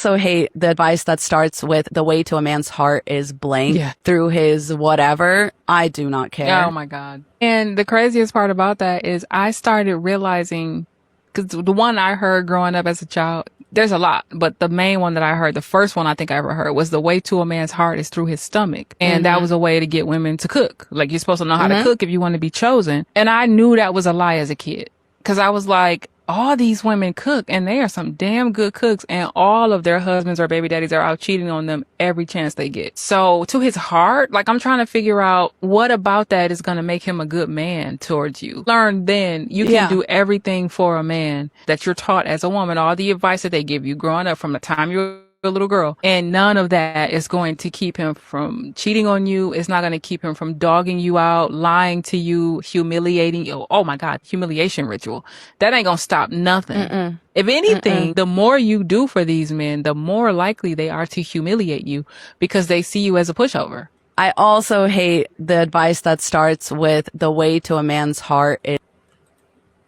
also hate the advice that starts with the way to a man's heart is blank Yeah. through his whatever. I do not Oh care. my God. And the craziest part about that is I started realizing, because the one I heard growing up as a child, there's a lot, but the main one that I heard, the first one I think I ever heard was the way to a man's heart is through his stomach. And that Mm-hmm. was a way to get women to cook. Like you're supposed to know how to Mm-hmm. cook if you want to be chosen. And I knew that was a lie as a kid. Cause I was like, all these women cook and they are some damn good cooks and all of their husbands or baby daddies are out cheating on them every chance they get. So to his heart, like I'm trying to figure out what about that is going to make him a good man towards you. Learn then you can Yeah. do everything for a man that you're taught as a woman, all the advice that they give you growing up from the time you're a little girl. And none of that is going to keep him from cheating on you. It's not going to keep him from dogging you out, lying to you, humiliating you. Oh my God, humiliation ritual. That ain't going to stop nothing. Mm-mm. If Mm-mm. anything, the more you do for these men, the more likely they are to humiliate you because they see you as a pushover. I also hate the advice that starts with the way to a man's heart is.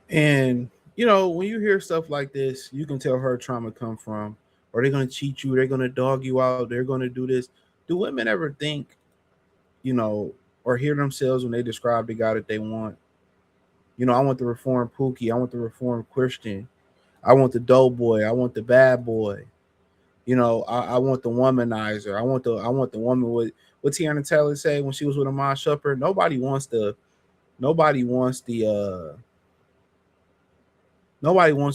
And you know, when you hear stuff like this, you can tell her trauma come from, or they're gonna cheat you, they're gonna dog you out, they're gonna do this. Do women ever think, you know, or hear themselves when they describe the guy that they want? You know, I want the reformed Pookie, I want the reformed Christian, I want the dope boy, I want the bad boy. You know, I want the womanizer. I want the woman with what Tiana Taylor say when she was with Amon Shepard. Nobody wants the nobody wants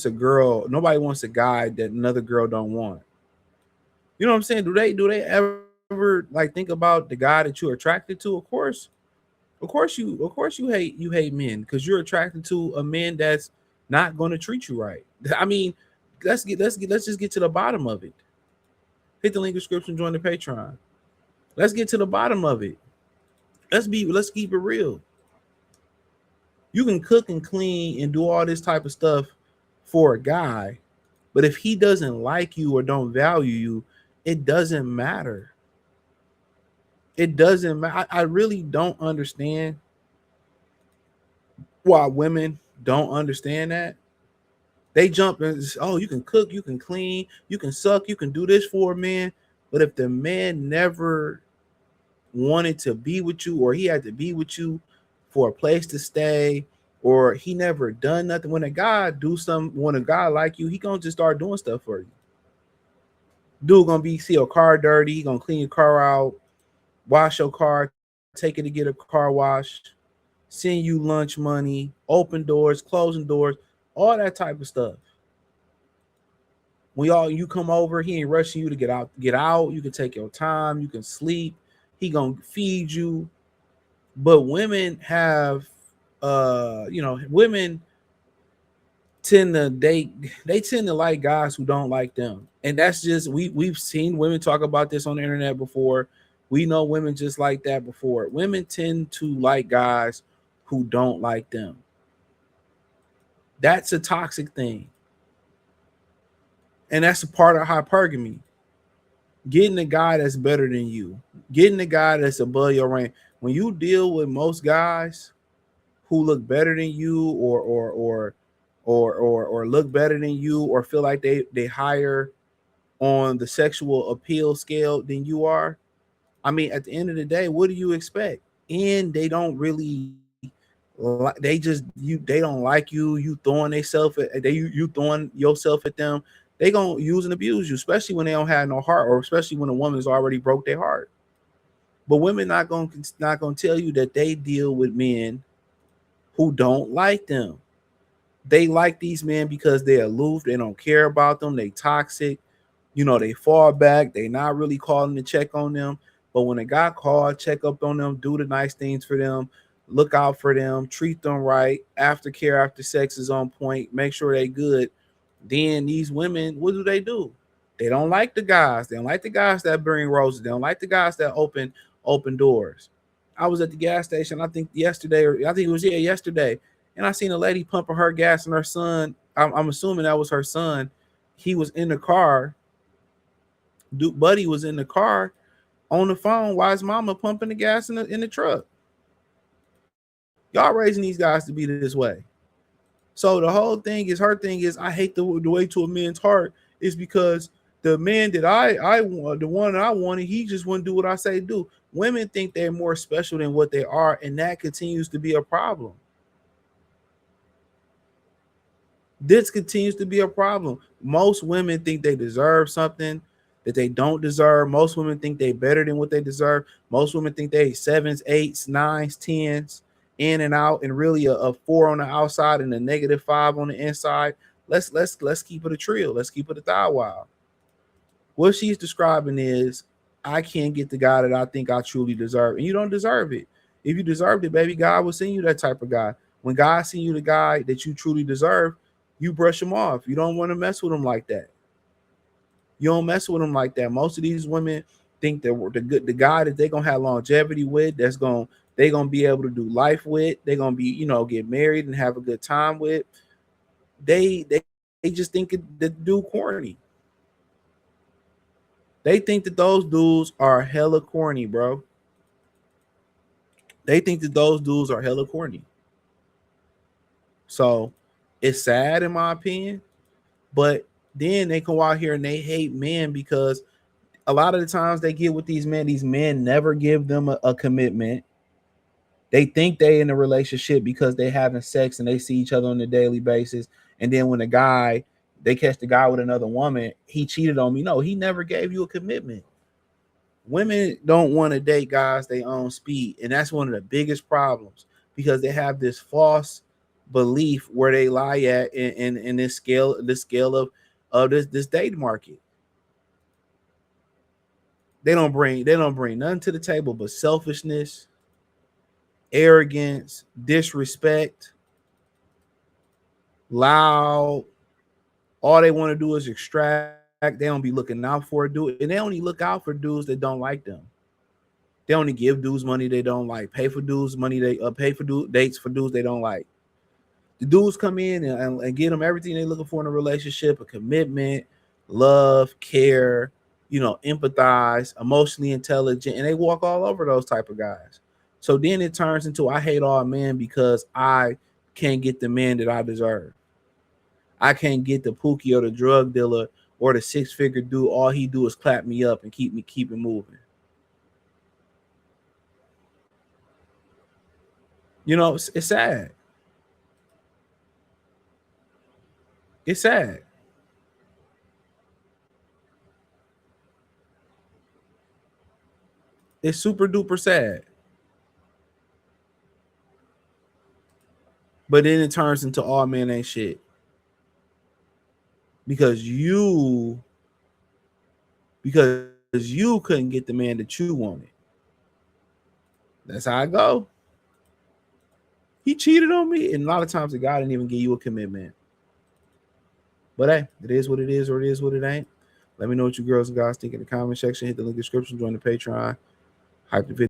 a girl, nobody wants a guy that another girl don't want. You know what I'm saying? Do they ever like think about the guy that you're attracted to? Of course you hate men because you're attracted to a man that's not going to treat you right. I mean, let's just get to the bottom of it. Hit the link description, join the Patreon. Let's get to the bottom of it. Let's keep it real. You can cook and clean and do all this type of stuff for a guy, but if he doesn't like you or don't value you, it doesn't matter. It doesn't matter. I really don't understand why women don't understand that. They jump and oh, you can cook, you can clean, you can suck, you can do this for a man. But if the man never wanted to be with you or he had to be with you for a place to stay or he never done nothing, when a guy like you, he gonna just start doing stuff for you. Dude gonna be see your car dirty, he gonna clean your car out, wash your car, take it to get a car wash, send you lunch money, open doors, closing doors, all that type of stuff. When you come over, he ain't rushing you to get out. You can take your time, you can sleep, he gonna feed you. But women have women tend to they tend to like guys who don't like them. And that's just we've seen women talk about this on the internet before. We know women just like that before. Women tend to like guys who don't like them. That's a toxic thing. And that's a part of hypergamy. Getting a guy that's better than you, getting a guy that's above your rank. When you deal with most guys who look better than you or look better than you or feel like they higher on the sexual appeal scale than you are, I mean, at the end of the day, what do you expect? And they don't really they don't like you. You throwing themselves at you throwing yourself at them. They gonna use and abuse you, especially when they don't have no heart, or especially when a woman's already broke their heart. But women not gonna tell you that they deal with men who don't like them. They like these men because they're aloof. They don't care about them. They toxic. You know, they fall back. They not really calling to check on them. But when a guy call, check up on them, do the nice things for them, look out for them, treat them right, aftercare after sex is on point, make sure they good. Then these women, what do? They don't like the guys. They don't like the guys that bring roses. They don't like the guys that open doors. I was at the gas station, I think yesterday, or I think it was yesterday, and I seen a lady pumping her gas and her son. I'm assuming that was her son. He was in the car. Buddy was in the car on the phone while his mama pumping the gas in the truck. Y'all raising these guys to be this way. So the whole thing is her thing is I hate the way to a man's heart is because the man that I want, the one that I wanted, he just wouldn't do what I say do. Women think they're more special than what they are, and that continues to be a problem. This continues to be a problem. Most women think they deserve something that they don't deserve. Most women think they're better than what they deserve. Most women think they 7s, 8s, 9s, 10s, in and out, and really a 4 on the outside and a -5 on the inside. Let's keep it a trio. Let's keep it a thigh wild. What she's describing is, I can't get the guy that I think I truly deserve, and you don't deserve it. If you deserved it, baby, God will send you that type of guy. When God sends you the guy that you truly deserve, you brush him off. You don't want to mess with him like that. You don't mess with him like that. Most of these women think that the guy that they're gonna have longevity with, they're gonna be able to do life with, they're gonna be, get married and have a good time with. They just think the dude corny. They think that those dudes are hella corny, bro. They think that those dudes are hella corny. So it's sad in my opinion, but then they go out here and they hate men because a lot of the times they get with these men never give them a commitment. They think they in a relationship because they having sex and they see each other on a daily basis. And then when they catch the guy with another woman, he cheated on me. No, he never gave you a commitment. Women don't want to date guys they own speed. And that's one of the biggest problems, because they have this false belief where they lie at in this scale of this date market. They don't bring nothing to the table but selfishness, arrogance, disrespect, loud. All they want to do is extract. They don't be looking out for a dude, and they only look out for dudes that don't like them. They only give dudes money they don't like, pay for dudes money they pay for dates for dudes they don't like. The dudes come in and get them everything they're looking for in a relationship: a commitment, love, care, empathize, emotionally intelligent, and they walk all over those type of guys. So then it turns into, I hate all men because I can't get the man that I deserve. I can't get the Pookie or the drug dealer or the 6-figure dude. All he do is clap me up and keep it moving. It's sad. It's sad. It's super duper sad. But then it turns into all men ain't shit. Because you couldn't get the man that you wanted. That's how I go. He cheated on me, and a lot of times the guy didn't even give you a commitment. But hey, it is what it is, or it is what it ain't. Let me know what you girls and guys think in the comment section. Hit the link in the description, join the Patreon, hype the video.